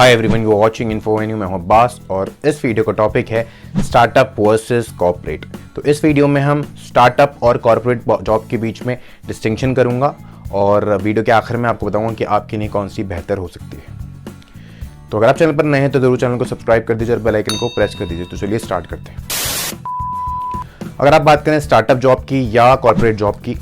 Hi everyone, you are watching Infovenue. मैं हूं अब्बास और इस वीडियो का टॉपिक है स्टार्टअप वर्सेस कॉर्पोरेट। तो इस वीडियो में हम स्टार्टअप और कॉर्पोरेट जॉब के बीच में डिस्टिंक्शन करूंगा और वीडियो के आखिर में आपको बताऊंगा कि आपके लिए कौन सी बेहतर हो सकती है। तो अगर आप चैनल पर नए हैं तो जरूर चैनल को सब्सक्राइब कर दीजिए और बेल आइकन को प्रेस कर दीजिए। तो चलिए स्टार्ट करते हैं। अगर आप बात करें स्टार्टअप जॉब की या कॉर्पोरेट जॉब की,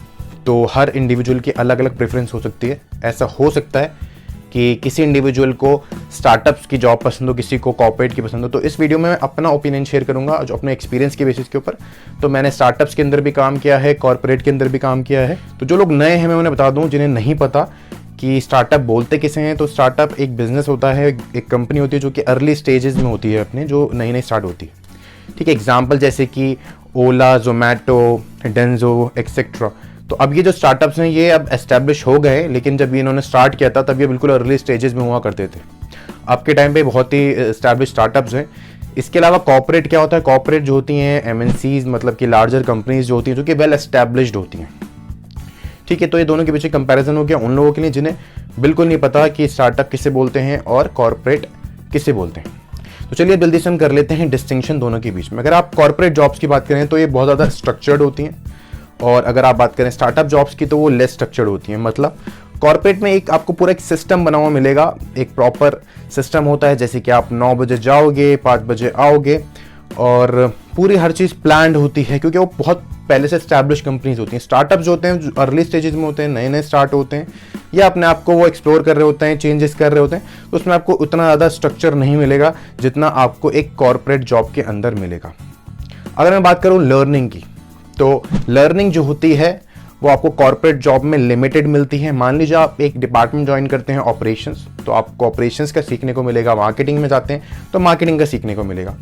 तो हर इंडिविजुअल की अलग अलग प्रेफरेंस हो सकती है। ऐसा हो सकता है कि किसी इंडिविजुअल को स्टार्टअप्स की जॉब पसंद हो, किसी को कॉर्पोरेट की पसंद हो। तो इस वीडियो में मैं अपना ओपिनियन शेयर करूंगा जो अपने एक्सपीरियंस के बेसिस के ऊपर। तो मैंने स्टार्टअप्स के अंदर भी काम किया है, कॉर्पोरेट के अंदर भी काम किया है। तो जो लोग नए हैं मैं उन्हें बता दूं, जिन्हें नहीं पता कि स्टार्टअप बोलते किसे हैं। तो स्टार्टअप एक बिजनेस होता है, एक कंपनी होती है जो कि अर्ली स्टेजेस में होती है, अपने जो नई नई स्टार्ट होती है। ठीक है, एग्जाम्पल जैसे कि ओला, जोमैटो, डेंजो एक्सेट्रा। तो अब ये जो स्टार्टअप्स हैं ये अब एस्टैब्लिश हो गए, लेकिन जब इन्होंने स्टार्ट किया था तब ये बिल्कुल अर्ली स्टेजेस में हुआ करते थे। अब के टाइम पे बहुत ही एस्टैब्लिश स्टार्टअप्स हैं। इसके अलावा कॉर्पोरेट क्या होता है? कॉर्पोरेट जो होती हैं एमएनसीज, मतलब कि लार्जर कंपनीज जो होती हैं, जो कि वेल एस्टैब्लिश्ड होती हैं। ठीक है, तो ये दोनों के पीछे कंपैरिजन हो गया उन लोगों के लिए जिन्हें बिल्कुल नहीं पता कि स्टार्टअप किसे बोलते हैं और कॉर्पोरेट किसे बोलते हैं। तो चलिए जल्दी से हम कर लेते हैं डिस्टिंक्शन दोनों के बीच में। अगर आप कॉर्पोरेट जॉब्स की बात करें तो ये बहुत ज़्यादा स्ट्रक्चर्ड होती हैं, और अगर आप बात करें स्टार्टअप जॉब्स की तो वो लेस स्ट्रक्चर्ड होती हैं। मतलब कॉर्पोरेट में एक आपको पूरा एक सिस्टम बना हुआ मिलेगा, एक प्रॉपर सिस्टम होता है। जैसे कि आप 9 बजे जाओगे, 5 बजे आओगे, और पूरी हर चीज़ प्लान्ड होती है, क्योंकि वो बहुत पहले से एस्टैब्लिश कंपनीज होती हैं। स्टार्टअप जो होते हैं जो अर्ली स्टेजेस में होते हैं, नए नए स्टार्ट होते हैं, या अपने आप को वो एक्सप्लोर कर रहे होते हैं, चेंजेस कर रहे होते हैं, तो उसमें आपको उतना ज़्यादा स्ट्रक्चर नहीं मिलेगा जितना आपको एक कॉर्पोरेट जॉब के अंदर मिलेगा। अगर मैं बात करूँ लर्निंग की, तो लर्निंग जो होती है वो आपको कॉर्पोरेट जॉब में लिमिटेड मिलती है। मान लीजिए आप एक डिपार्टमेंट ज्वाइन करते हैं ऑपरेशंस, तो आपको ऑपरेशंस का सीखने को मिलेगा। मार्केटिंग में जाते हैं तो मार्केटिंग का सीखने को मिलेगा।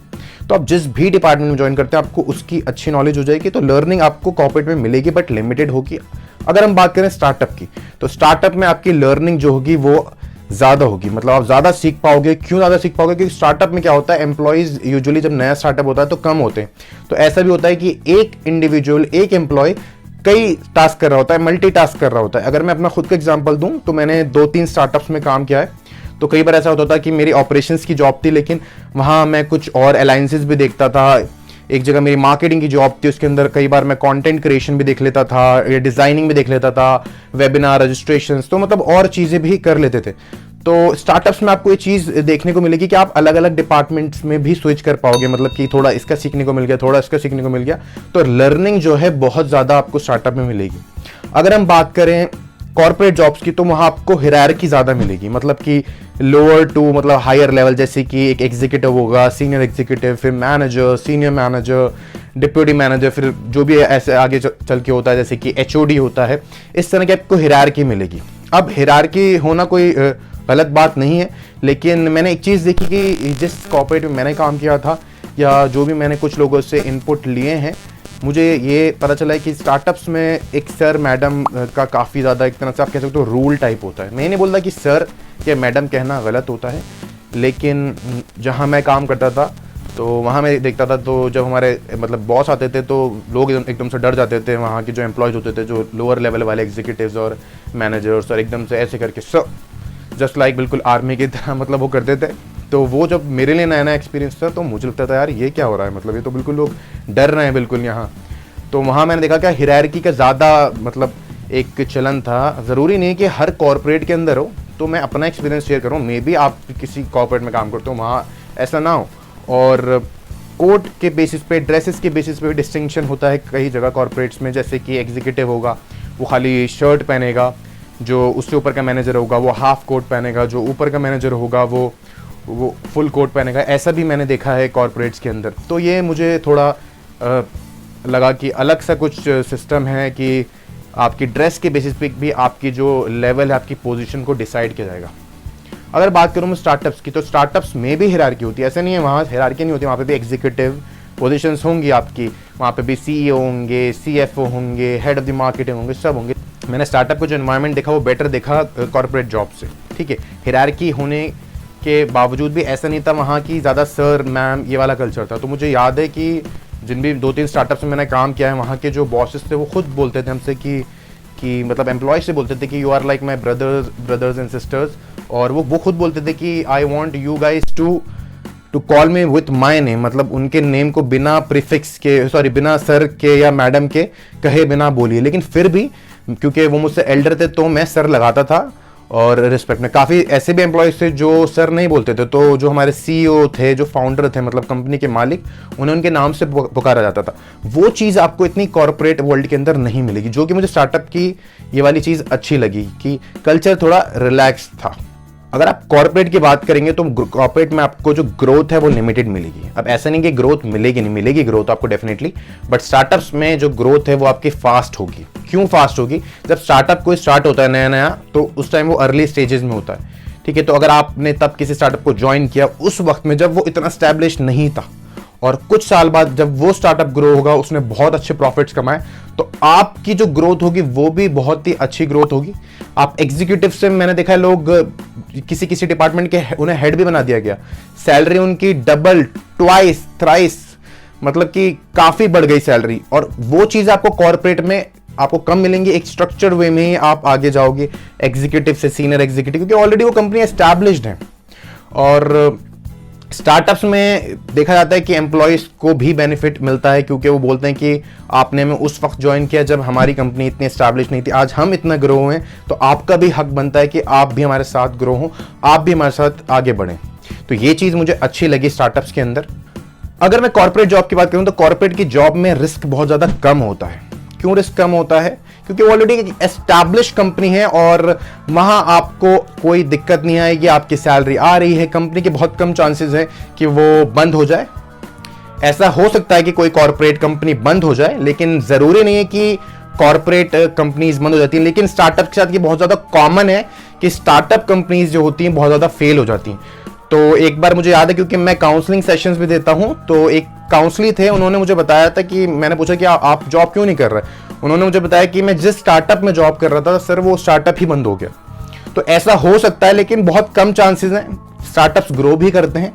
तो आप जिस भी डिपार्टमेंट में ज्वाइन करते हैं आपको उसकी अच्छी नॉलेज हो जाएगी। तो लर्निंग आपको कॉर्पोरेट में मिलेगी बट लिमिटेड होगी। अगर हम बात करें स्टार्टअप की, तो स्टार्टअप में आपकी लर्निंग जो होगी वो ज़्यादा होगी, मतलब आप ज़्यादा सीख पाओगे। क्यों ज़्यादा सीख पाओगे? क्योंकि स्टार्टअप में क्या होता है, एम्प्लॉयज़ यूजुअली जब नया स्टार्टअप होता है तो कम होते हैं। तो ऐसा भी होता है कि एक इंडिविजुअल, एक एम्प्लॉय कई टास्क कर रहा होता है, मल्टी टास्क कर रहा होता है। अगर मैं अपना खुद का एग्जांपल दूं तो मैंने 2-3 स्टार्टअप्स में काम किया है। तो कई बार ऐसा होता था कि मेरी ऑपरेशंस की जॉब थी, लेकिन वहाँ मैं कुछ और अलायंसेस भी देखता था। एक जगह मेरी मार्केटिंग की जॉब थी, उसके अंदर कई बार मैं कंटेंट क्रिएशन भी देख लेता था, या डिज़ाइनिंग भी देख लेता था, वेबिनार रजिस्ट्रेशंस, तो मतलब और चीज़ें भी कर लेते थे। तो स्टार्टअप्स में आपको ये चीज़ देखने को मिलेगी कि आप अलग अलग डिपार्टमेंट्स में भी स्विच कर पाओगे, मतलब कि थोड़ा इसका सीखने को मिल गया, थोड़ा इसका सीखने को मिल गया। तो लर्निंग जो है बहुत ज़्यादा आपको स्टार्टअप में मिलेगी। अगर हम बात करें कॉर्पोरेट जॉब्स की, तो वहाँ आपको हायरार्की ज़्यादा मिलेगी, मतलब कि लोअर टू मतलब हायर लेवल, जैसे कि एक एग्जीक्यूटिव होगा, सीनियर एग्जीक्यूटिव, फिर manager, senior manager, deputy manager, फिर जो भी ऐसे आगे चल के होता है, जैसे कि एचओडी होता है। इस तरह की आपको हायरार्की मिलेगी। अब हायरार्की होना कोई गलत बात नहीं है, लेकिन मैंने एक चीज़ देखी कि जिस कॉर्पोरेट में मैंने काम किया था, या जो भी मैंने कुछ लोगों से इनपुट लिए हैं, मुझे ये पता चला है कि स्टार्टअप्स में एक सर मैडम का काफ़ी ज़्यादा, एक तरह से आप कह सकते हो, रूल टाइप होता है। मैं नहीं बोलता कि सर या मैडम कहना गलत होता है, लेकिन जहाँ मैं काम करता था तो वहाँ मैं देखता था, तो जब हमारे मतलब बॉस आते थे तो लोग एकदम से डर जाते थे। वहाँ के जो एम्प्लॉयज़ होते थे, जो लोअर लेवल वाले एग्जीक्यूटिव्स और मैनेजर्स, और एकदम से ऐसे करके सर, जस्ट लाइक बिल्कुल आर्मी की तरह मतलब वो करते थे। तो वो जब मेरे लिए नया नया एक्सपीरियंस था तो मुझे लगता था यार ये क्या हो रहा है, मतलब ये तो बिल्कुल लोग डर रहे हैं बिल्कुल यहाँ। तो वहाँ मैंने देखा कि हायरार्की का ज़्यादा मतलब एक चलन था। ज़रूरी नहीं कि हर कॉर्पोरेट के अंदर हो, तो मैं अपना एक्सपीरियंस शेयर करूँ। मे बी आप किसी कॉर्पोरेट में काम करते हो, वहाँ ऐसा ना हो। और कोट के बेसिस पे, ड्रेसेस के बेसिस पे भी डिस्टिंक्शन होता है कई जगह कॉर्पोरेट्स में। जैसे कि एग्जीक्यूटिव होगा वो खाली शर्ट पहनेगा, जो उससे ऊपर का मैनेजर होगा वो हाफ कोट पहनेगा, जो ऊपर का मैनेजर होगा वो फुल कोट पहनेगा। ऐसा भी मैंने देखा है कॉर्पोरेट्स के अंदर। तो ये मुझे थोड़ा लगा कि अलग सा कुछ सिस्टम है कि आपकी ड्रेस के बेसिस पे भी आपकी जो लेवल है, आपकी पोजीशन को डिसाइड किया जाएगा। अगर बात करूँ मैं स्टार्टअप्स की, तो स्टार्टअप्स में भी हायरार्की होती है। ऐसा नहीं है वहाँ हायरार्की नहीं होती, वहाँ पे भी एग्जीक्यूटिव पोजीशंस होंगी आपकी, वहाँ पे भी सीईओ होंगे, सीएफओ होंगे, हेड ऑफ द मार्केटिंग होंगे, सब होंगे। मैंने स्टार्टअप को जो एनवायरनमेंट देखा वो बेटर देखा कॉर्पोरेट जॉब से। ठीक है, हायरार्की होने के बावजूद भी ऐसा नहीं था वहाँ की ज़्यादा सर मैम ये वाला कल्चर था। तो मुझे याद है कि जिन भी 2-3 स्टार्टअप्स में मैंने काम किया है, वहाँ के जो बॉसेस थे वो खुद बोलते थे हमसे कि मतलब एम्प्लॉय से बोलते थे कि you are like my brothers and sisters, और वो खुद बोलते थे कि I want you guys to call me with my name, मतलब उनके नेम को बिना प्रीफिक्स के, सॉरी बिना सर के या मैडम के कहे बिना बोलिए। लेकिन फिर भी क्योंकि वो मुझसे एल्डर थे तो मैं सर लगाता था और रिस्पेक्ट में। काफ़ी ऐसे भी एम्प्लॉयज़ थे जो सर नहीं बोलते थे, तो जो हमारे सीईओ थे, जो फाउंडर थे, मतलब कंपनी के मालिक, उन्हें उनके नाम से पुकारा जाता था। वो चीज़ आपको इतनी कॉर्पोरेट वर्ल्ड के अंदर नहीं मिलेगी, जो कि मुझे स्टार्टअप की ये वाली चीज़ अच्छी लगी कि कल्चर थोड़ा रिलैक्स था। अगर आप कॉर्पोरेट की बात करेंगे तो कॉर्पोरेट में आपको जो ग्रोथ है वो लिमिटेड मिलेगी। अब ऐसा नहीं कि ग्रोथ मिलेगी नहीं, मिलेगी ग्रोथ आपको डेफिनेटली, बट स्टार्टअप्स में जो ग्रोथ है वो आपकी फास्ट होगी। क्यों फास्ट होगी? जब स्टार्टअप कोई स्टार्ट होता है नया नया, तो उस टाइम वो अर्ली स्टेजेस में होता है, ठीक है। तो अगर आपने तब किसी स्टार्टअप को ज्वाइन किया उस वक्त में जब वो इतना एस्टैब्लिश नहीं था, और कुछ साल बाद जब वो स्टार्टअप ग्रो होगा, उसने बहुत अच्छे प्रॉफिट्स कमाए, तो आपकी जो ग्रोथ होगी वो भी बहुत ही अच्छी ग्रोथ होगी। आप एग्जीक्यूटिव से, मैंने देखा है लोग किसी किसी डिपार्टमेंट के उन्हें हेड भी बना दिया गया, सैलरी उनकी डबल, ट्वाइस, थ्राइस, मतलब कि काफी बढ़ गई सैलरी। और वो चीज आपको कॉर्पोरेट में आपको कम मिलेंगी। एक स्ट्रक्चर्ड वे में ही आप आगे जाओगे एग्जीक्यूटिव से सीनियर एग्जीक्यूटिव, क्योंकि ऑलरेडी वो कंपनी एस्टैब्लिश्ड है। और स्टार्टअप्स में देखा जाता है कि एम्प्लॉयज को भी बेनिफिट मिलता है, क्योंकि वो बोलते हैं कि आपने हमें उस वक्त ज्वाइन किया जब हमारी कंपनी इतनी एस्टैब्लिश नहीं थी, आज हम इतना ग्रो हुए हैं, तो आपका भी हक बनता है कि आप भी हमारे साथ ग्रो हो, आप भी हमारे साथ आगे बढ़ें। तो ये चीज़ मुझे अच्छी लगी स्टार्टअप्स के अंदर। अगर मैं कॉर्पोरेट जॉब की बात करूं तो कॉर्पोरेट की जॉब में रिस्क बहुत ज़्यादा कम होता है। क्यों रिस्क कम होता है? क्योंकि ऑलरेडी एक एस्टैब्लिश कंपनी है और वहां आपको कोई दिक्कत नहीं आएगी। आपकी सैलरी आ रही है, कंपनी के बहुत कम चांसेस है कि वो बंद हो जाए। ऐसा हो सकता है कि कोई कॉर्पोरेट कंपनी बंद हो जाए, लेकिन जरूरी नहीं है कि कॉर्पोरेट कंपनीज बंद हो जाती हैं। लेकिन स्टार्टअप के साथ ये बहुत ज्यादा कॉमन है कि स्टार्टअप कंपनीज जो होती हैं बहुत ज्यादा फेल हो जाती हैं। तो एक बार मुझे याद है, क्योंकि मैं काउंसलिंग सेशंस भी देता हूं, तो एक काउंसलर थे, उन्होंने मुझे बताया था कि मैंने पूछा कि आप जॉब क्यों नहीं कर रहे। उन्होंने मुझे बताया कि मैं जिस स्टार्टअप में जॉब कर रहा था सर, वो स्टार्टअप ही बंद हो गया। तो ऐसा हो सकता है, लेकिन बहुत कम चांसेस हैं। स्टार्टअप्स ग्रो भी करते हैं,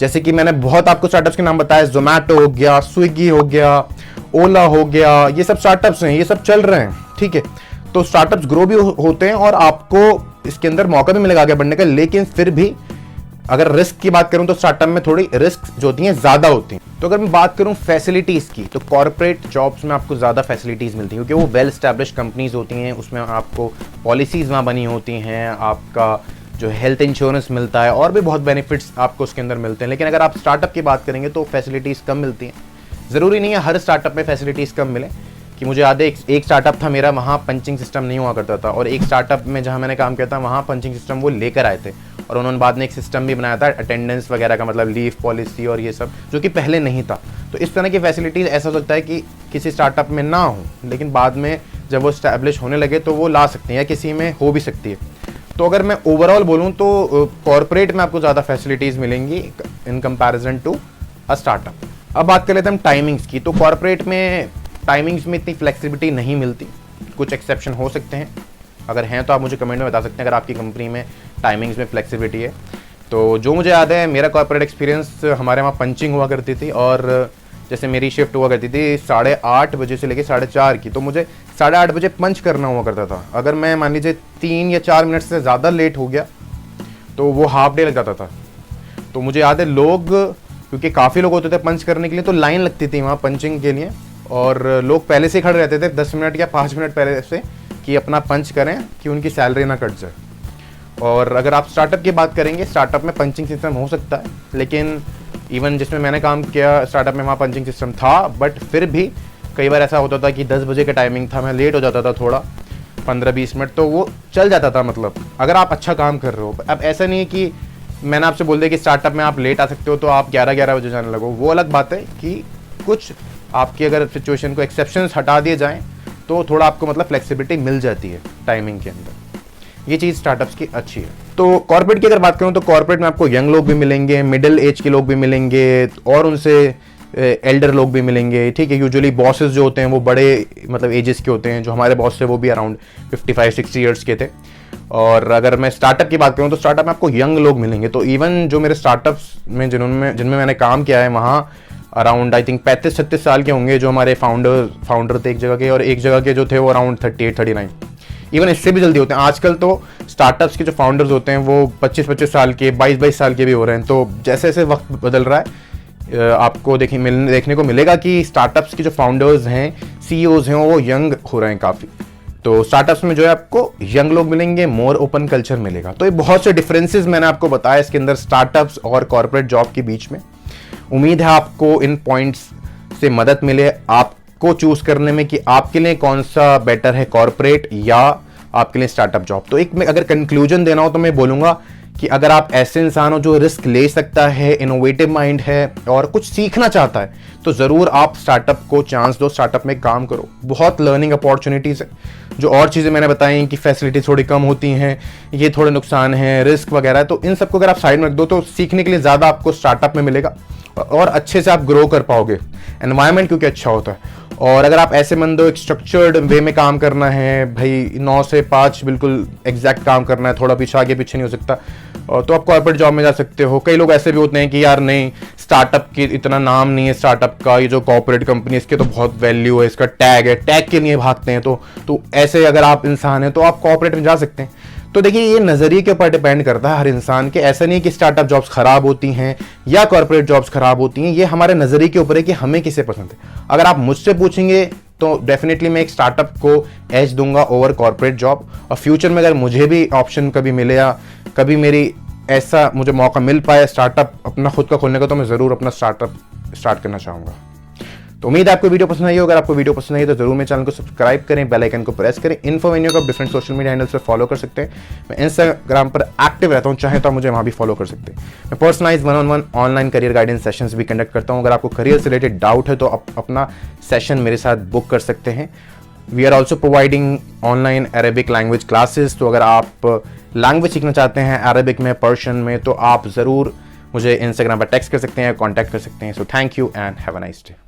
जैसे कि मैंने बहुत आपको स्टार्टअप्स के नाम बताया, जोमैटो हो गया, स्विगी हो गया, ओला हो गया, ये सब स्टार्टअप्स हैं, ये सब चल रहे हैं, ठीक है। तो स्टार्टअप्स ग्रो भी होते हैं और आपको इसके अंदर मौका भी मिलेगा आगे बढ़ने का। लेकिन फिर भी अगर रिस्क की बात करूं तो स्टार्टअप में थोड़ी रिस्क जो होती हैं ज्यादा होती हैं। तो अगर मैं बात करूं फैसिलिटीज की, तो कॉर्पोरेट जॉब्स में आपको ज्यादा फैसिलिटीज मिलती हैं, क्योंकि वो वेल एस्टैब्लिश कंपनीज होती हैं। उसमें आपको पॉलिसीज वहां बनी होती हैं, आपका जो हेल्थ इंश्योरेंस मिलता है, और भी बहुत बेनिफिट्स आपको उसके अंदर मिलते हैं। लेकिन अगर आप स्टार्टअप की बात करेंगे तो फैसिलिटीज कम मिलती हैं। जरूरी नहीं है हर स्टार्टअप में फैसिलिटीज कम मिले। कि मुझे याद है एक स्टार्टअप था मेरा, वहाँ पंचिंग सिस्टम नहीं हुआ करता था, और एक स्टार्टअप में जहाँ मैंने काम किया था वहाँ पंचिंग सिस्टम वो लेकर आए थे, और उन्होंने बाद में एक सिस्टम भी बनाया था अटेंडेंस वगैरह का, मतलब लीव पॉलिसी और ये सब, जो कि पहले नहीं था। तो इस तरह की फैसिलिटीज़ ऐसा हो सकता है कि किसी स्टार्टअप में ना हो, लेकिन बाद में जब वो स्टैब्लिश होने लगे तो वो ला सकते हैं, या किसी में हो भी सकती है। तो अगर मैं ओवरऑल बोलूँ तो कॉर्पोरेट में आपको ज़्यादा फैसिलिटीज़ मिलेंगी in comparison to a startup. अब बात कर लेते हैं हम टाइमिंग्स की। तो कॉर्पोरेट में टाइमिंग्स में इतनी फ्लेक्सिबिलिटी नहीं मिलती, कुछ एक्सेप्शन हो सकते हैं। अगर हैं तो आप मुझे कमेंट में बता सकते हैं अगर आपकी कंपनी में टाइमिंग्स में फ्लेक्सिबिलिटी है। तो जो मुझे याद है, मेरा कॉर्पोरेट एक्सपीरियंस, हमारे वहाँ पंचिंग हुआ करती थी, और जैसे मेरी शिफ्ट हुआ करती थी 8:30 बजे से लेकर 4:30 की, तो मुझे 8:30 बजे पंच करना हुआ करता था। अगर मैं मान लीजिए 3 या 4 मिनट से ज़्यादा लेट हो गया तो वो हाफ डे लग जाता था। तो मुझे याद है लोग, क्योंकि काफ़ी लोग होते थे पंच करने के लिए, तो लाइन लगती थी वहाँ पंचिंग के लिए, और लोग पहले से खड़े रहते थे 10 मिनट या 5 मिनट पहले से कि अपना पंच करें कि उनकी सैलरी ना कट जाए। और अगर आप स्टार्टअप की बात करेंगे, स्टार्टअप में पंचिंग सिस्टम हो सकता है, लेकिन इवन जिसमें मैंने काम किया स्टार्टअप में वहाँ पंचिंग सिस्टम था, बट फिर भी कई बार ऐसा होता था कि 10 बजे का टाइमिंग था, मैं लेट हो जाता था थोड़ा 15-20 मिनट, तो वो चल जाता था, मतलब अगर आप अच्छा काम कर रहे हो। अब ऐसा नहीं है कि मैंने आपसे बोल दिया कि स्टार्टअप में आप लेट आ सकते हो तो आप 11-11 बजे जाने लगो, वो अलग बात है कि कुछ आपकी अगर सिचुएशन को एक्सेप्शंस हटा दिए जाएं तो थोड़ा आपको मतलब फ्लेक्सिबिलिटी मिल जाती है टाइमिंग के अंदर। ये चीज़ स्टार्टअप्स की अच्छी है। तो कॉर्पोरेट की अगर बात करूं तो कॉर्पोरेट में आपको यंग लोग भी मिलेंगे, मिडिल एज के लोग भी मिलेंगे, और उनसे एल्डर लोग भी मिलेंगे, ठीक है। यूजुअली बॉसेस जो होते हैं वो बड़े मतलब एजेस के होते हैं, जो हमारे बॉस थे वो भी अराउंड 55-60 ईयर्स के थे। और अगर मैं स्टार्टअप की बात करूं तो स्टार्टअप में आपको यंग लोग मिलेंगे। तो इवन जो मेरे स्टार्टअप्स में जिनमें मैंने काम किया है, वहाँ अराउंड आई थिंक 35-36 साल के होंगे जो हमारे फाउंडर थे एक जगह के, और एक जगह के जो थे वो अराउंड 38-39। इवन इससे भी जल्दी होते हैं। आजकल तो स्टार्टअप्स के जो फाउंडर्स होते हैं वो 25-25 साल के, 22-22 साल के भी हो रहे हैं। तो जैसे जैसे वक्त बदल रहा है आपको देखने को मिलेगा कि स्टार्टअप्स के जो फाउंडर्स हैं, सीईओज हैं, वो यंग हो रहे हैं काफ़ी। तो स्टार्टअप्स में जो है आपको यंग लोग मिलेंगे, मोर ओपन कल्चर मिलेगा। तो ये बहुत से डिफरेंसेस मैंने आपको बताया इसके अंदर स्टार्टअप्स और कॉर्पोरेट जॉब के बीच में। उम्मीद है आपको इन पॉइंट्स से मदद मिले आपको चूज करने में कि आपके लिए कौन सा बेटर है, कॉर्पोरेट या आपके लिए स्टार्टअप जॉब। तो एक मैं अगर कंक्लूजन देना हो तो मैं बोलूंगा कि अगर आप ऐसे इंसान हो जो रिस्क ले सकता है, इनोवेटिव माइंड है और कुछ सीखना चाहता है, तो ज़रूर आप स्टार्टअप को चांस दो, स्टार्टअप में काम करो। बहुत लर्निंग अपॉर्चुनिटीज़ है। जो और चीज़ें मैंने बताई कि फैसिलिटी थोड़ी कम होती हैं, ये थोड़े नुकसान हैं, रिस्क वगैरह, तो इन सबको अगर आप साइड में रख दो तो सीखने के लिए ज़्यादा आपको स्टार्टअप में मिलेगा और अच्छे से आप ग्रो कर पाओगे। एनवायरनमेंट क्योंकि अच्छा होता है। और अगर आप ऐसे मन दो एक स्ट्रक्चर्ड वे में काम करना है, भाई 9 से 5 बिल्कुल एग्जैक्ट काम करना है, थोड़ा पीछे आगे पीछे नहीं हो सकता, तो आप कॉर्पोरेट जॉब में जा सकते हो। कई लोग ऐसे भी होते हैं कि यार नहीं, स्टार्टअप की इतना नाम नहीं है, स्टार्टअप का ये जो कॉर्पोरेट कंपनी इसके तो बहुत वैल्यू है, इसका टैग है, टैग के लिए भागते हैं। तो ऐसे अगर आप इंसान हैं तो आप कॉर्पोरेट में जा सकते हैं। तो देखिए ये नज़रिए के ऊपर डिपेंड करता है हर इंसान के। ऐसा नहीं कि स्टार्टअप जॉब्स खराब होती हैं या कॉर्पोरेट जॉब्स खराब होती हैं, ये हमारे नज़रिए के ऊपर है कि हमें किसे पसंद है। अगर आप मुझसे पूछेंगे तो डेफिनेटली मैं एक स्टार्टअप को एज दूंगा ओवर कॉर्पोरेट जॉब। और फ्यूचर में अगर मुझे भी ऑप्शन कभी मिले या कभी मेरी ऐसा मुझे मौका मिल पाए स्टार्टअप अपना खुद का खोलने का, तो मैं ज़रूर अपना स्टार्टअप स्टार्ट करना चाहूँगा। तो उम्मीद है आपको वीडियो पसंद आई हो। अगर आपको वीडियो पसंद आई तो जरूर मेरे चैनल को सब्सक्राइब करें, बेल आइकन को प्रेस करें। इन्फोवेन्यू को आप डिफरेंट सोशल मीडिया हैंडल्स पर फॉलो कर सकते हैं। मैं इंस्टाग्राम पर एक्टिव रहता हूं, चाहे तो आप मुझे वहां भी फॉलो कर सकते हैं। मैं personalize 1-on-1 online career guidance sessions भी कंडक्ट करता हूं। अगर आपको करियर से रिलेटेड डाउट है तो आप अपना सेशन मेरे साथ बुक कर सकते हैं। We are also providing online Arabic language classes. तो अगर आप लैंग्वेज सीखना चाहते हैं अरेबिक में, पर्शियन में, तो आप ज़रूर मुझे इंस्टाग्राम पर टेक्स्ट कर सकते हैं, कॉन्टैक्ट कर सकते हैं। So thank you and have a nice day.